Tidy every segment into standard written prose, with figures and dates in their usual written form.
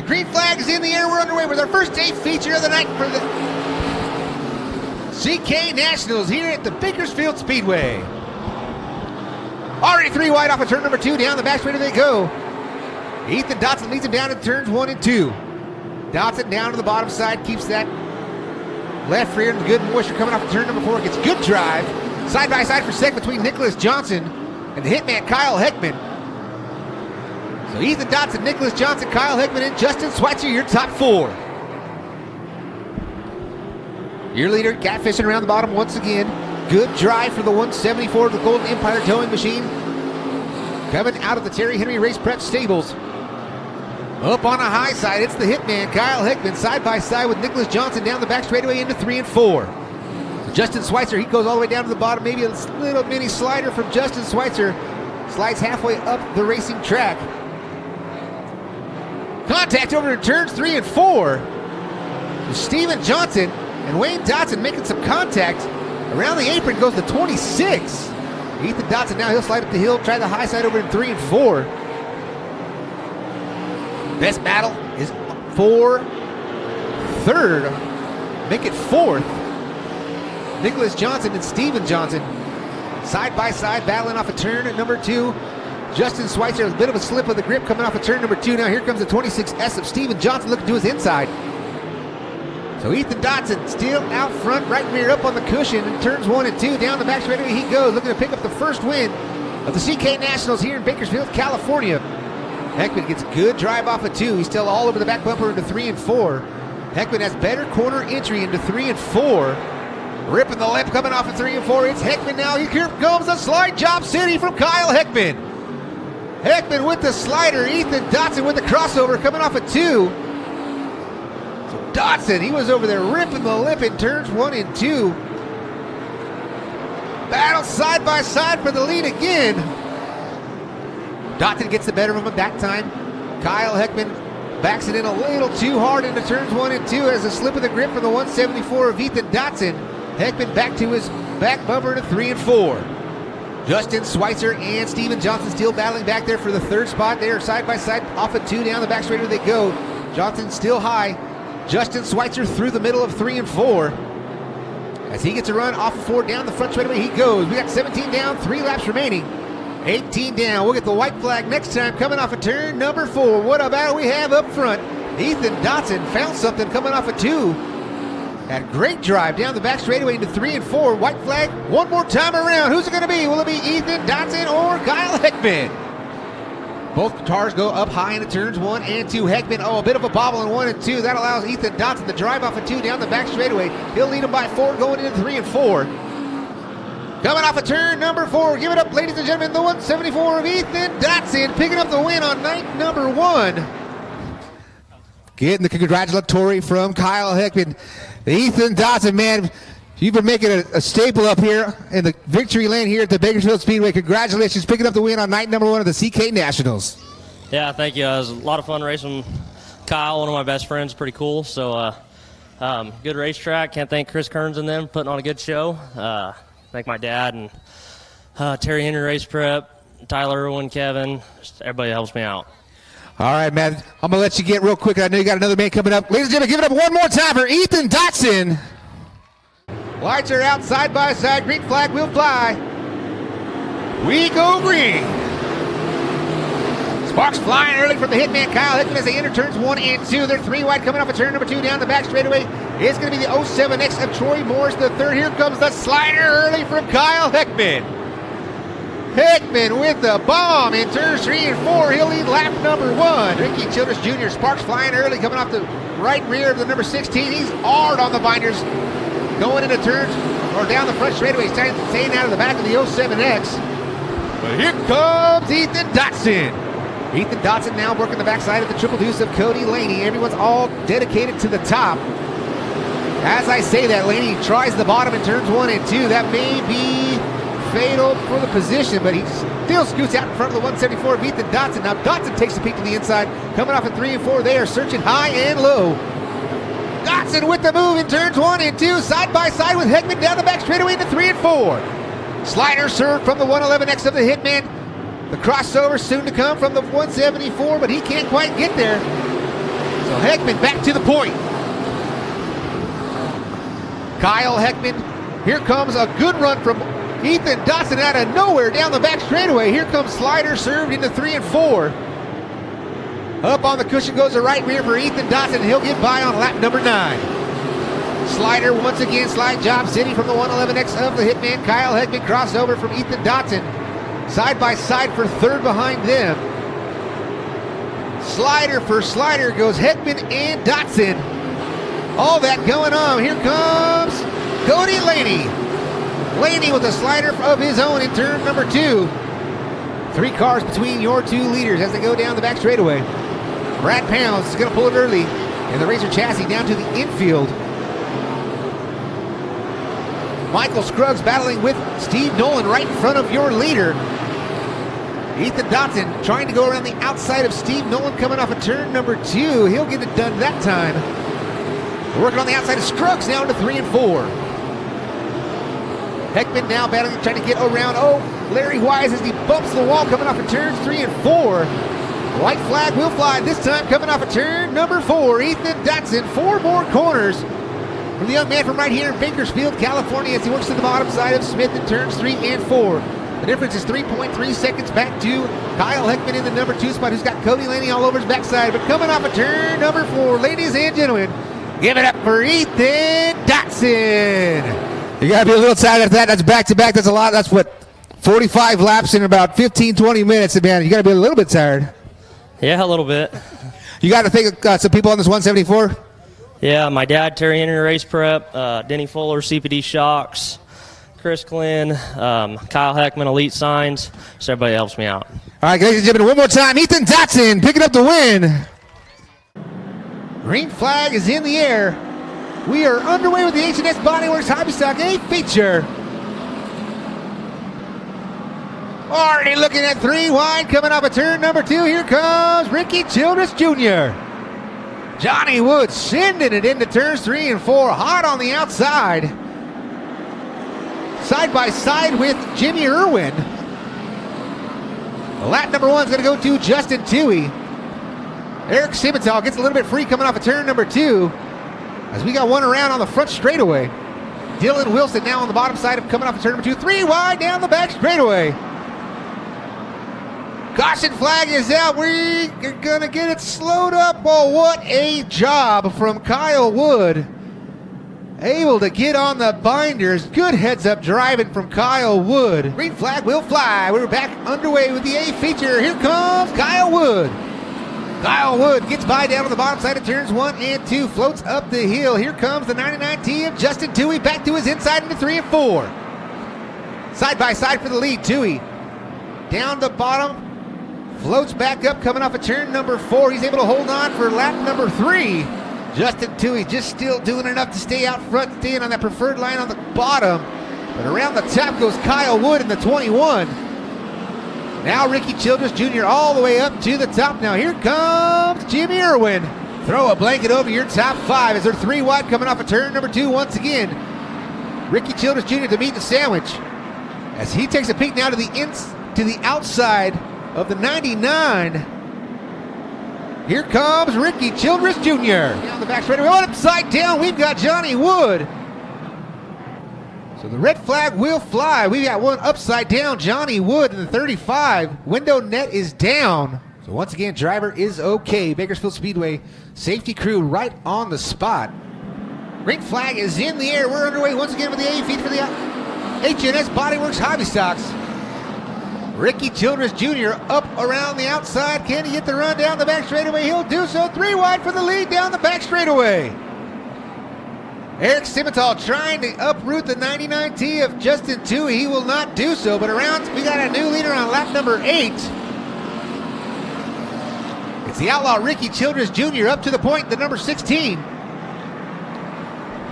green flag is in the air. We're underway with our first day feature of the night for the CK Nationals here at the Bakersfield Speedway. Already 3 wide off of turn number 2. Down the back straight they go. Ethan Dotson leads him down in turns 1 and 2. Dotson down to the bottom side, keeps that left rear and good moisture coming off of turn number 4. Gets good drive. Side by side for second between Nicholas Johnson and the hitman Kyle Heckman. So Ethan Dotson, Nicholas Johnson, Kyle Heckman, and Justin Schweitzer, your top 4. Your leader, catfishing around the bottom once again. Good drive for the 174 of the Golden Empire Towing Machine. Coming out of the Terry Henry Race Prep Stables. Up on a high side, it's the hitman, Kyle Heckman, side by side with Nicholas Johnson down the back straightaway into 3 and 4. Justin Schweitzer, he goes all the way down to the bottom. Maybe a little mini slider from Justin Schweitzer. Slides halfway up the racing track. Contact over in turns 3 and 4. Steven Johnson and Wayne Dotson making some contact. Around the apron goes the 26. Ethan Dotson now, he'll slide up the hill, try the high side over in 3 and 4. Best battle is for third. Make it 4th. Nicholas Johnson and Steven Johnson side by side battling off a turn at number 2. Justin Schweitzer, a bit of a slip of the grip coming off of turn number 2. Now here comes the 26S of Steven Johnson looking to his inside. So Ethan Dotson still out front, right rear up on the cushion in turns 1 and 2. Down the back straightaway he goes, looking to pick up the first win of the CK Nationals here in Bakersfield, California. Heckman gets good drive off of 2. He's still all over the back bumper into 3 and 4. Heckman has better corner entry into 3 and 4. Ripping the lip coming off of 3 and 4. It's Heckman now. Here comes the slide job city from Kyle Heckman. Heckman with the slider. Ethan Dotson with the crossover coming off of 2. So Dotson, he was over there ripping the lip in turns 1 and 2. Battle side by side for the lead again. Dotson gets the better of him that time. Kyle Heckman backs it in a little too hard into turns 1 and 2 as a slip of the grip from the 174 of Ethan Dotson. Heckman back to his back bumper to 3 and 4. Justin Schweitzer and Steven Johnson still battling back there for the third spot. They are side by side off of 2. Down the back straighter they go. Johnson still high. Justin Schweitzer through the middle of 3 and 4. As he gets a run off of 4 down the front straightaway he goes. We got 17 down, 3 laps remaining. 18 down. We'll get the white flag next time coming off of turn number 4. What a battle we have up front. Ethan Dotson found something coming off of 2. Had great drive down the back straightaway into 3 and 4. White flag one more time around. Who's it going to be? Will it be Ethan Dotson or Kyle Heckman? Both cars go up high into turns 1 and 2. Heckman, a bit of a bobble in 1 and 2. That allows Ethan Dotson to drive off of 2 down the back straightaway. He'll lead him by 4 going into 3 and 4. Coming off of turn number 4. Give it up, ladies and gentlemen. The 174 of Ethan Dotson picking up the win on night number 1. Getting the congratulatory from Kyle Heckman. Ethan Dotson, man, you've been making a staple up here in the victory lane here at the Bakersfield Speedway. Congratulations, picking up the win on night number 1 of the CK Nationals. Yeah, thank you. It was a lot of fun racing Kyle, one of my best friends. Pretty cool. So, good racetrack. Can't thank Chris Kearns and them putting on a good show. Thank my dad and Terry Henry Race Prep, Tyler Irwin, Kevin, just everybody helps me out. All right, man. I'm going to let you get real quick. I know you got another man coming up. Ladies and gentlemen, give it up one more time for Ethan Dotson. Lights are out side by side. Green flag will fly. We go green. Sparks flying early from the hitman Kyle Heckman as they enter turns 1 and 2. They're 3 wide coming off of turn number 2 down the back straightaway. It's going to be the 07X of Troy Morris the third. Here comes the slider early from Kyle Heckman. Heckman with the bomb in turns 3 and 4. He'll lead lap number 1. Ricky Childress Jr. Sparks flying early coming off the right rear of the number 16. He's hard on the binders going into turns or down the front straightaway. Staying out of the back of the 07X. But here comes Ethan Dotson. Ethan Dotson now working the backside of the triple deuce of Cody Laney. Everyone's all dedicated to the top. As I say that, Laney tries the bottom in turns 1 and 2. That may be fatal for the position, but he still scoots out in front of the 174 of Ethan Dotson. Now Dotson takes a peek to the inside. Coming off at 3 and 4, they are searching high and low. Dotson with the move in turns 1 and 2, side by side with Heckman down the back straightaway into 3 and 4. Slider served from the 111X of the Hitman. The crossover soon to come from the 174, but he can't quite get there. So Heckman back to the point. Kyle Heckman. Here comes a good run from Ethan Dotson out of nowhere down the back straightaway. Here comes Slider, served into 3 and 4. Up on the cushion goes the right rear for Ethan Dotson. He'll get by on lap number 9. Slider once again, slide job city from the 111X of the Hitman. Kyle Heckman crossover from Ethan Dotson. Side by side for third behind them. Slider for Slider goes Heckman and Dotson. All that going on. Here comes Cody Laney. Laney with a slider of his own in turn number 2. 3 cars between your 2 leaders as they go down the back straightaway. Brad Pounds is going to pull it early, and the Racer chassis down to the infield. Michael Scruggs battling with Steve Nolan right in front of your leader. Ethan Dotson trying to go around the outside of Steve Nolan coming off of turn number 2. He'll get it done that time. Working on the outside of Scruggs now into 3 and 4. Heckman now battling, trying to get around. Oh, Larry Wise as he bumps the wall coming off of turns 3 and 4. White flag will fly this time coming off of turn number 4. Ethan Dotson, 4 more corners from the young man from right here in Bakersfield, California, as he works to the bottom side of Smith in turns 3 and 4. The difference is 3.3 seconds back to Kyle Heckman in the number 2 spot, who's got Cody Laney all over his backside. But coming off of turn number 4, ladies and gentlemen, give it up for Ethan Dotson. You got to be a little tired of that. That's back-to-back. That's a lot. That's what, 45 laps in about 15, 20 minutes. Man, you got to be a little bit tired. Yeah, a little bit. You got to think some people on this 174? Yeah, my dad, Terry Henry Race Prep, Denny Fuller, CPD Shocks, Chris Glenn, Kyle Heckman, Elite Signs. So everybody helps me out. All right, ladies and gentlemen, one more time. Ethan Dotson picking up the win. Green flag is in the air. We are underway with the H&S Bodyworks Hobby Stock A feature. Already looking at 3 wide coming off of turn number 2. Here comes Ricky Childress Jr. Johnny Wood sending it into turns 3 and 4. Hot on the outside. Side by side with Jimmy Irwin. Lap number 1 is going to go to Justin Toohey. Eric Simmental gets a little bit free coming off of turn number 2. As we got one around on the front straightaway. Dylan Wilson now on the bottom side of coming off of turn number 2. 3 wide down the back straightaway. Caution flag is out. We're going to get it slowed up. Oh, what a job from Kyle Wood. Able to get on the binders. Good heads-up driving from Kyle Wood. Green flag will fly. We're back underway with the A feature. Here comes Kyle Wood. Kyle Wood gets by down on the bottom side of turns 1 and 2. Floats up the hill. Here comes the 99T of Justin Toohey back to his inside into 3 and 4. Side by side for the lead. Toohey down the bottom. Floats back up coming off of turn number 4. He's able to hold on for lap number 3. Justin Toohey just still doing enough to stay out front, staying on that preferred line on the bottom. But around the top goes Kyle Wood in the 21. Now Ricky Childress Jr. all the way up to the top. Now here comes Jimmy Irwin. Throw a blanket over your top 5 as they're 3 wide coming off of turn number 2 once again. Ricky Childress Jr. to meet the sandwich as he takes a peek now to the outside of the 99. Here comes Ricky Childress Jr. Down the back straightaway, upside down, we've got Johnny Wood. So the red flag will fly. We got one upside down, Johnny Wood in the 35. Window net is down. So once again, driver is okay. Bakersfield Speedway safety crew right on the spot. Green flag is in the air. We're underway once again with the A feed for the H&S Bodyworks Hobby Stocks. Ricky Childress Jr. up around the outside. Can he get the run down the back straightaway? He'll do so. 3 wide for the lead down the back straightaway. Eric Simmental trying to uproot the 99T of Justin Toohey. He will not do so, but around, we got a new leader on lap number 8. It's the outlaw Ricky Childress Jr. up to the point, the number 16.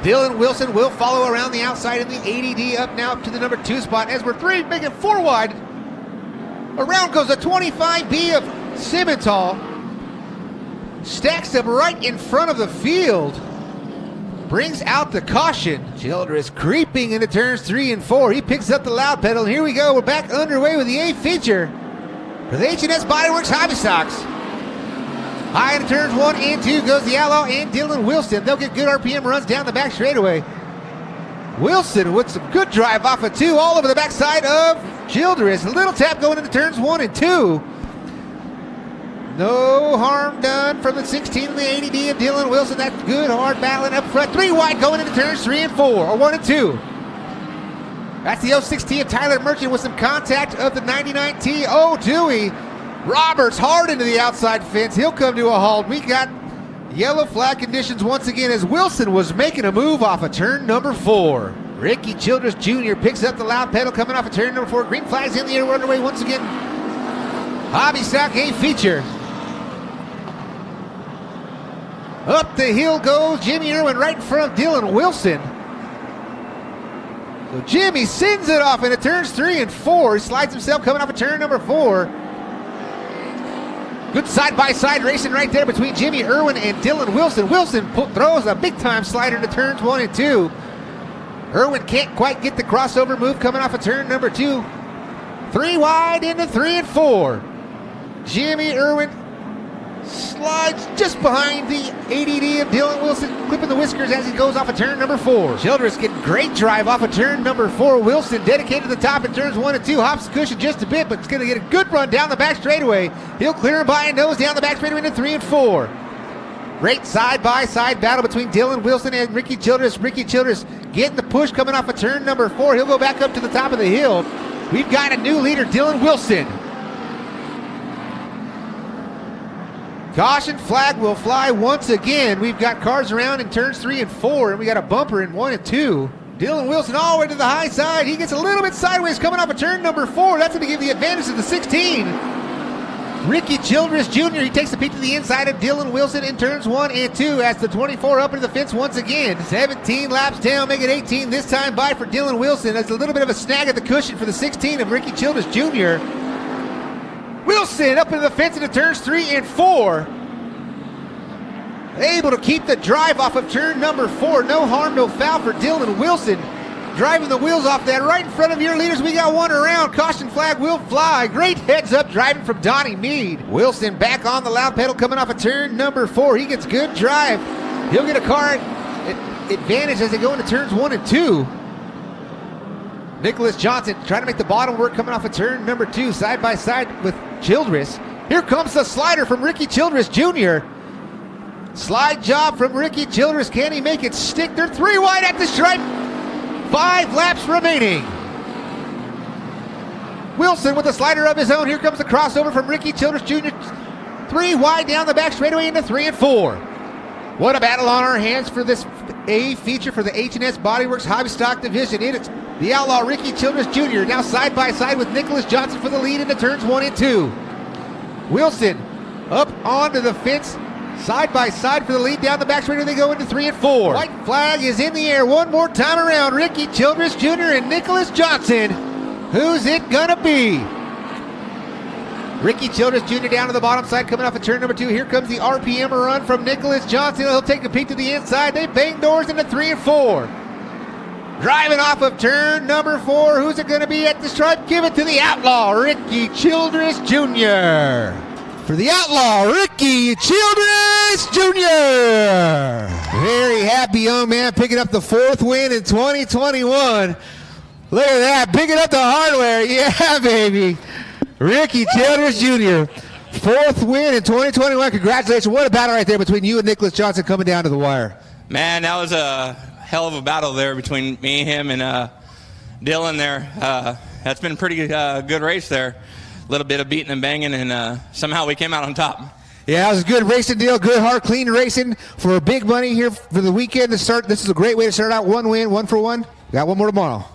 Dylan Wilson will follow around the outside in the 80D up now up to the number 2 spot as we're 3 making 4 wide. Around goes the 25B of Simmental. Stacks up right in front of the field. Brings out the caution. Childress creeping into turns 3 and 4. He picks up the loud pedal. Here we go. We're back underway with the A feature for the H&S Bodyworks Hobby Stocks. High into turns 1 and 2 goes the Outlaw and Dylan Wilson. They'll get good RPM runs down the back straightaway. Wilson with some good drive off of 2 all over the backside of Childress. A little tap going into turns 1 and 2. No harm done from the 16 and the 80D of Dylan Wilson. That's good hard battling up front. 3 wide going into turns 3 and 4, or 1 and 2. That's the 06T of Tyler Merchant with some contact of the 99T. Oh, Dewey. Roberts hard into the outside fence. He'll come to a halt. We got yellow flag conditions once again as Wilson was making a move off of turn number 4. Ricky Childress Jr. picks up the loud pedal coming off of turn number 4. Green flags in the air, underway once again. Hobby Stock A feature. Up the hill goes Jimmy Irwin right in front of Dylan Wilson. So Jimmy sends it off into turns 3 and 4. He slides himself coming off of turn number 4. Good side-by-side racing right there between Jimmy Irwin and Dylan Wilson. Wilson throws a big-time slider into turns 1 and 2. Irwin can't quite get the crossover move coming off of turn number 2. 3 wide into 3 and 4. Jimmy Irwin slides just behind the ADD of Dylan Wilson, clipping the whiskers as he goes off of turn number 4. Childress getting great drive off of turn number 4. Wilson dedicated to the top in turns 1 and 2. Hops the cushion just a bit, but it's going to get a good run down the back straightaway. He'll clear him by and nose down the back straightaway into 3 and 4. Great side-by-side battle between Dylan Wilson and Ricky Childress. Ricky Childress getting the push coming off of turn number 4. He'll go back up to the top of the hill. We've got a new leader, Dylan Wilson. Caution flag will fly once again. We've got cars around in turns 3 and 4, and we got a bumper in 1 and 2. Dylan Wilson all the way to the high side. He gets a little bit sideways coming off of turn number 4. That's going to give the advantage to the 16. Ricky Childress Jr. He takes a peek to the inside of Dylan Wilson in turns 1 and 2 as the 24 up into the fence once again. 17 laps down, make it 18 this time by for Dylan Wilson. That's a little bit of a snag at the cushion for the 16 of Ricky Childress Jr. Wilson up into the fence into turns 3 and 4. Able to keep the drive off of turn number 4. No harm, no foul for Dylan Wilson. Driving the wheels off that right in front of your leaders. We got one around. Caution flag will fly. Great heads up driving from Donnie Mead. Wilson back on the loud pedal coming off of turn number 4. He gets good drive. He'll get a car advantage as they go into turns 1 and 2. Nicholas Johnson trying to make the bottom work coming off of turn number 2, side by side with Childress. Here comes the slider from Ricky Childress Jr. Slide job from Ricky Childress. Can he make it stick? They're 3 wide at the stripe. 5 laps remaining. Wilson with a slider of his own. Here comes the crossover from Ricky Childress Jr. 3 wide down the back straightaway into 3 and 4. What a battle on our hands for this A feature for the H&S Bodyworks Hobby Stock Division. It's the Outlaw Ricky Childress Jr. now side by side with Nicholas Johnson for the lead into turns 1 and 2. Wilson up onto the fence, side by side for the lead down the back straightaway. They go into 3 and 4. White flag is in the air one more time around. Ricky Childress Jr. and Nicholas Johnson. Who's it gonna be? Ricky Childress Jr. down to the bottom side coming off of turn number 2. Here comes the RPM run from Nicholas Johnson. He'll take a peek to the inside. They bang doors into 3 and 4. Driving off of turn number 4. Who's it going to be at the stripe? Give it to the Outlaw, Ricky Childress Jr. For the Outlaw, Ricky Childress Jr. Very happy young man picking up the 4th win in 2021. Look at that, picking up the hardware. Yeah, baby. Ricky Childress Jr. 4th win in 2021. Congratulations. What a battle right there between you and Nicholas Johnson coming down to the wire. Man, that was a hell of a battle there between me, him, and Dylan there. That's been a pretty good race there. A little bit of beating and banging, and somehow we came out on top. Yeah, it was a good racing deal. Good, hard, clean racing for big money here for the weekend to start. This is a great way to start out. 1 win, 1 for 1. Got one more tomorrow.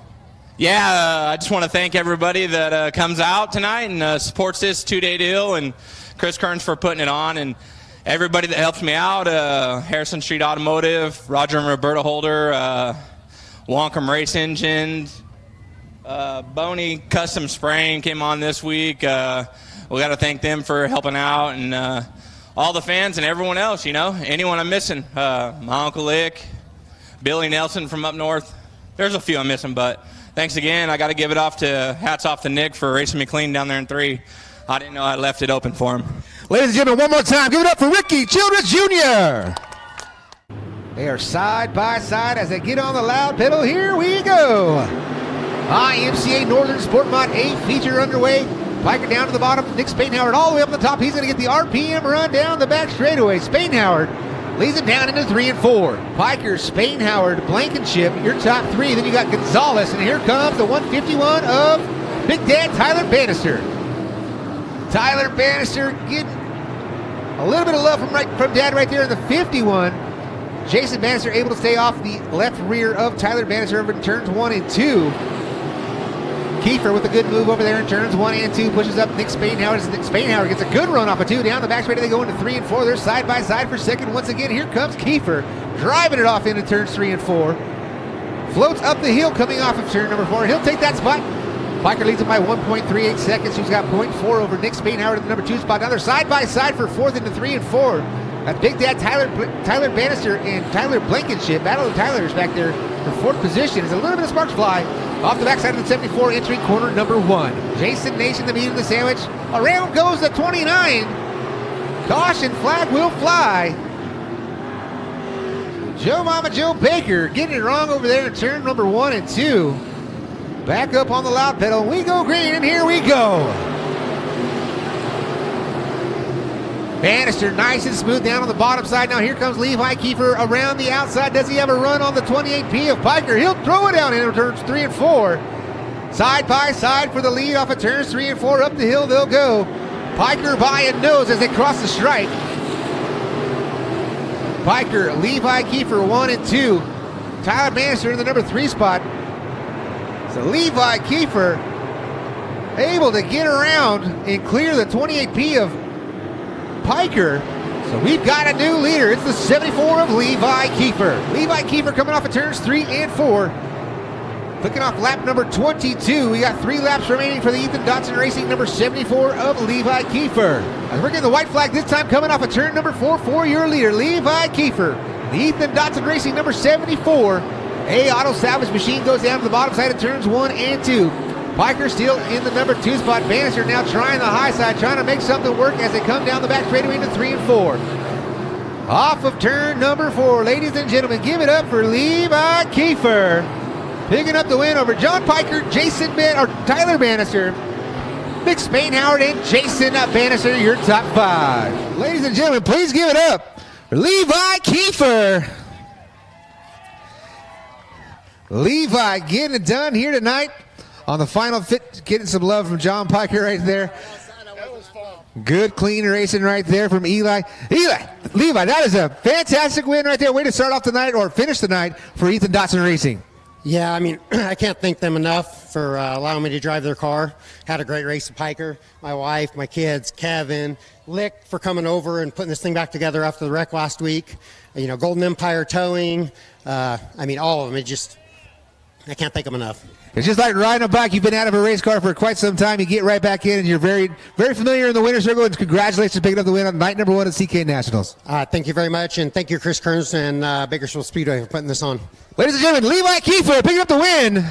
Yeah, I just want to thank everybody that comes out tonight and supports this 2-day deal, and Chris Kearns for putting it on, and everybody that helps me out, Harrison Street Automotive, Roger and Roberta Holder, Wonkum Race Engines, Boney Custom Spraying came on this week. We got to thank them for helping out, and all the fans and everyone else, you know, anyone I'm missing. My Uncle Ick, Billy Nelson from up north. There's a few I'm missing, but thanks again. I got to give it off to, hats off to Nick for racing me clean down there in 3. I didn't know I left it open for him. Ladies and gentlemen, one more time, give it up for Ricky Childress Jr. They are side by side as they get on the loud pedal. Here we go. IMCA Northern Sport Mod A feature underway. Piker down to the bottom. Nick Spainhoward all the way up the top. He's going to get the RPM run down the back straightaway. Spainhoward leads it down into 3 and 4. Piker, Spainhoward, Blankenship, your top 3. Then you got Gonzalez, and here comes the 151 of Big Dad Tyler Bannister. Tyler Bannister getting a little bit of love from Dad right there in the 51. Jason Bannister able to stay off the left rear of Tyler Bannister over in turns 1 and 2. Kiefer with a good move over there in turns 1 and 2 pushes up Nick Spainhoward. Nick Spainhoward gets a good run off of 2 down the back straight. They go into 3 and 4. They're side by side for second once again. Here comes Kiefer driving it off into turns 3 and 4. Floats up the hill coming off of turn number 4. He'll take that spot. Piker leads him by 1.38 seconds. He's got 0.4 over Nick Spainhoward at the number 2 spot. Now they're side by side for fourth into 3 and 4. That's Big Dad Tyler Bannister and Tyler Blankenship. Battle of Tylers back there for fourth position. As a little bit of sparks fly off the backside of the 74, entering corner number 1. Jason Nation, the meat of the sandwich. Around goes the 29. Caution flag will fly. Joe Mama Joe Baker getting it wrong over there in turn number 1 and 2. Back up on the loud pedal. We go green, and here we go. Bannister nice and smooth down on the bottom side. Now here comes Levi Kiefer around the outside. Does he have a run on the 28P of Piker? He'll throw it down into turns 3 and 4. Side by side for the lead off of turns 3 and 4. Up the hill they'll go. Piker by a nose as they cross the stripe. Piker, Levi Kiefer 1 and 2. Tyler Bannister in the number 3 spot. So Levi Kiefer able to get around and clear the 28P of Piker. So we've got a new leader. It's the 74 of Levi Kiefer. Levi Kiefer coming off of turns 3 and 4. Clicking off lap number 22. We got 3 laps remaining for the Ethan Dotson Racing number 74 of Levi Kiefer. As we're getting the white flag this time coming off of turn number 4 for your leader, Levi Kiefer. The Ethan Dotson Racing number 74. A auto salvage machine goes down to the bottom side of turns 1 and 2. Piker still in the number 2 spot. Bannister now trying the high side, trying to make something work as they come down the back straightaway into 3 and 4. Off of turn number 4, ladies and gentlemen, give it up for Levi Kiefer. Picking up the win over John Piker, Tyler Bannister, Nick Spainhoward, and Jason Bannister, your top 5. Ladies and gentlemen, please give it up for Levi Kiefer. Levi getting it done here tonight on the final fit, getting some love from John Piker right there. Good clean racing right there from Levi, that is a fantastic win right there. Way to start off the night or finish the night for Ethan Dotson Racing. Yeah, I mean, I can't thank them enough for allowing me to drive their car. Had a great race with Piker, my wife, my kids, Kevin, Lick for coming over and putting this thing back together after the wreck last week. You know, Golden Empire Towing. I mean, all of them. I can't thank them enough. It's just like riding a bike. You've been out of a race car for quite some time. You get right back in, and you're very, very familiar in the winner's circle. And congratulations for picking up the win on night number 1 at CK Nationals. Thank you very much, and thank you, Chris Kearns and Bakersfield Speedway for putting this on. Ladies and gentlemen, Levi Kiefer picking up the win